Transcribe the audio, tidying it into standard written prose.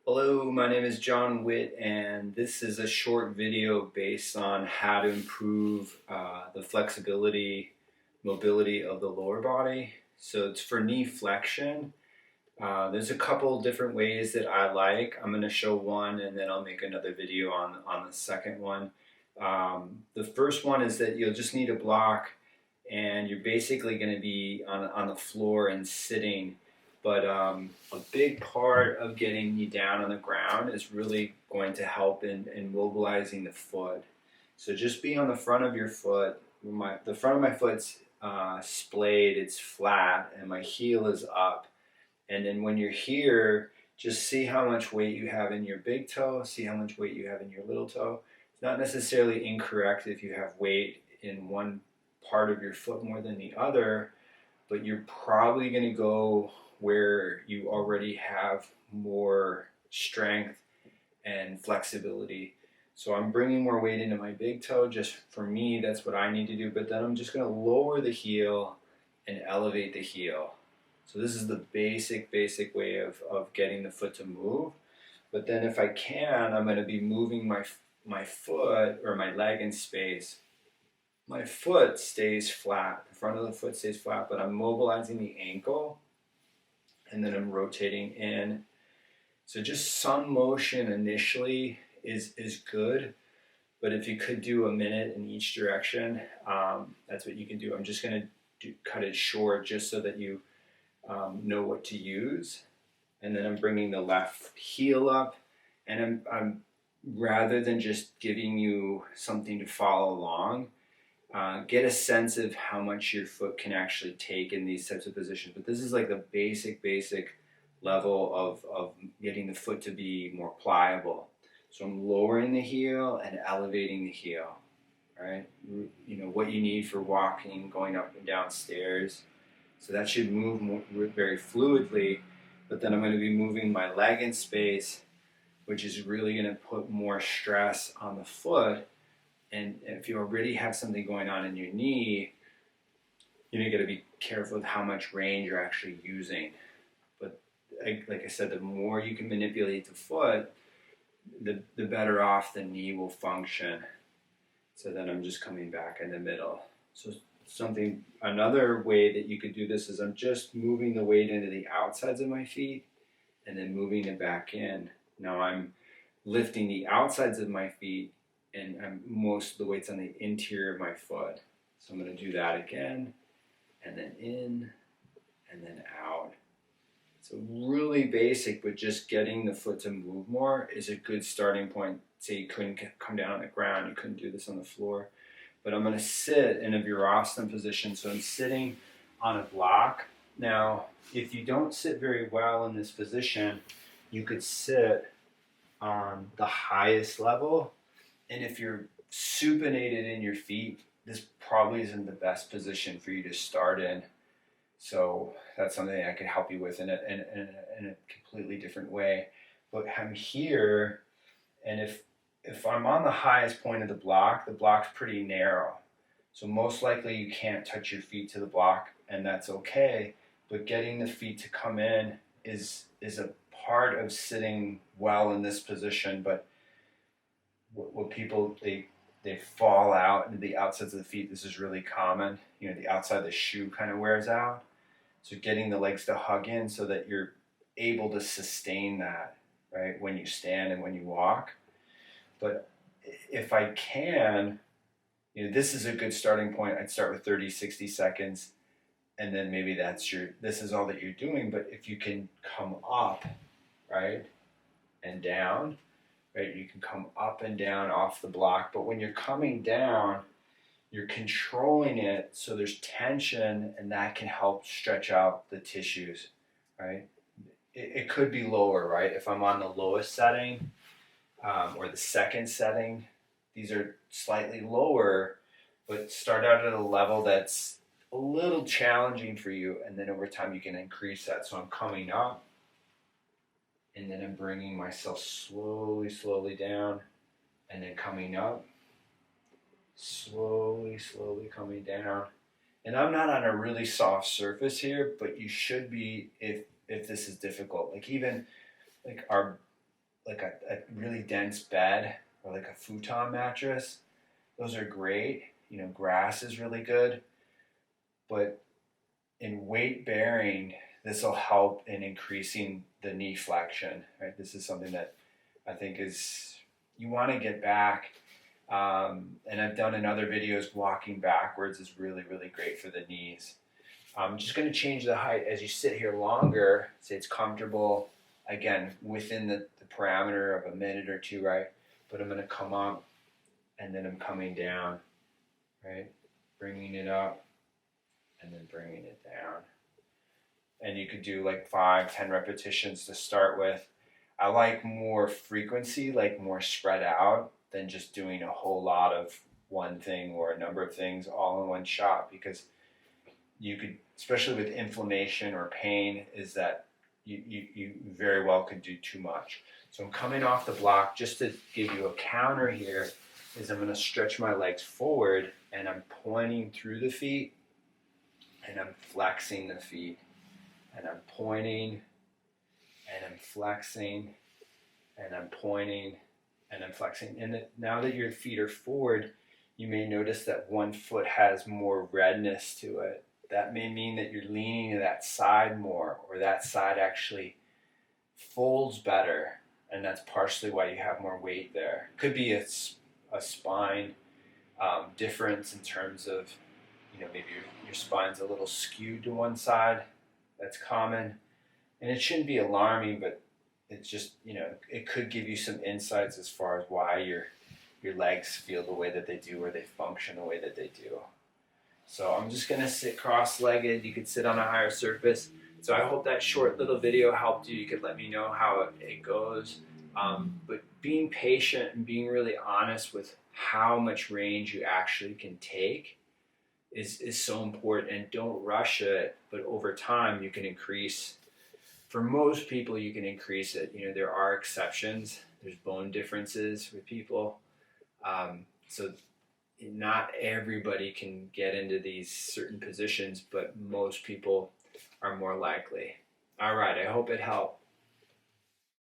Hello, my name is Jon Witt, and this is a short video based on how to improve the flexibility, mobility of the lower body. So it's for knee flexion. There's a couple different ways that I like. I'm going to show one, and then I'll make another video on the second one. The first one is that you'll just need a block, and you're basically going to be on the floor and sitting. But a big part of getting you down on the ground is really going to help in mobilizing the foot. So just be on the front of your foot. The front of my foot's splayed, it's flat, and my heel is up. And then when you're here, just see how much weight you have in your big toe, see how much weight you have in your little toe. It's not necessarily incorrect if you have weight in one part of your foot more than the other, but you're probably going to go where you already have more strength and flexibility. So I'm bringing more weight into my big toe. Just for me, that's what I need to do. But then I'm just going to lower the heel and elevate the heel. So this is the basic way of getting the foot to move. But then if I can, I'm going to be moving my foot or my leg in space. My foot stays flat. The front of the foot stays flat, but I'm mobilizing the ankle, and then I'm rotating in. So just some motion initially is good, but if you could do a minute in each direction, that's what you can do. I'm just going to cut it short just so that you know what to use. And then I'm bringing the left heel up, and I'm rather than just giving you something to follow along, get a sense of how much your foot can actually take in these types of positions. But this is like the basic level of getting the foot to be more pliable. So I'm lowering the heel and elevating the heel, right? You know, what you need for walking, going up and down stairs. So that should move very fluidly, but then I'm going to be moving my leg in space, which is really going to put more stress on the foot. And if you already have something going on in your knee, you got to be careful with how much range you're actually using. But like I said, the more you can manipulate the foot, the better off the knee will function. So then I'm just coming back in the middle. So another way that you could do this is I'm just moving the weight into the outsides of my feet and then moving it back in. Now I'm lifting the outsides of my feet, and most of the weight's on the interior of my foot. So I'm going to do that again, and then in, and then out. So really basic, but just getting the foot to move more is a good starting point. Say you couldn't come down on the ground, you couldn't do this on the floor. But I'm going to sit in a Virasana position, so I'm sitting on a block. Now, if you don't sit very well in this position, you could sit on the highest level. And if you're supinated in your feet, this probably isn't the best position for you to start in. So that's something I could help you with in a completely different way. But I'm here, and if I'm on the highest point of the block's pretty narrow. So most likely you can't touch your feet to the block, and that's okay. But getting the feet to come in is a part of sitting well in this position. But what people, they fall out into the outsides of the feet. This is really common. The outside of the shoe kind of wears out. So getting the legs to hug in so that you're able to sustain that, right, when you stand and when you walk. But if I can, this is a good starting point. I'd start with 30, 60 seconds, and then maybe this is all that you're doing. But if you can come up, right, and down, right, you can come up and down off the block. But when you're coming down, you're controlling it so there's tension, and that can help stretch out the tissues, right? It could be lower, right? If I'm on the lowest setting, or the second setting, these are slightly lower, but start out at a level that's a little challenging for you, and then over time you can increase that. So I'm coming up, and then I'm bringing myself slowly down, and then coming up, slowly coming down. And I'm not on a really soft surface here, but you should be if this is difficult. Like even like our like a really dense bed or like a futon mattress, those are great. You know, grass is really good, but in weight bearing, this will help in increasing the knee flexion. Right, this is something that I think is you want to get back. And I've done in other videos, walking backwards is really, really great for the knees. I'm just going to change the height as you sit here longer. Say it's comfortable, again, within the parameter of a minute or two, right? But I'm going to come up and then I'm coming down, right? Bringing it up and then bringing it down. And you could do like 5-10 repetitions to start with. I like more frequency, like more spread out than just doing a whole lot of one thing or a number of things all in one shot, because you could, especially with inflammation or pain, is that you very well could do too much. So I'm coming off the block. Just to give you a counter here is I'm going to stretch my legs forward and I'm pointing through the feet and I'm flexing the feet and I'm pointing and I'm flexing and I'm pointing and I'm flexing. And now that your feet are forward, you may notice that one foot has more redness to it. That may mean that you're leaning to that side more, or that side actually folds better, and that's partially why you have more weight there. Could be a spine difference in terms of, you know, maybe your spine's a little skewed to one side. That's common, and it shouldn't be alarming, but it's just, you know, it could give you some insights as far as why your legs feel the way that they do or they function the way that they do. So I'm just going to sit cross-legged. You could sit on a higher surface. So I hope that short little video helped you. You could let me know how it goes. But being patient and being really honest with how much range you actually can take is so important. And don't rush it, but over time you can increase. For most people, you can increase it. You know, there are exceptions. There's bone differences with people. So not everybody can get into these certain positions, but most people are more likely. All right, I hope it helped.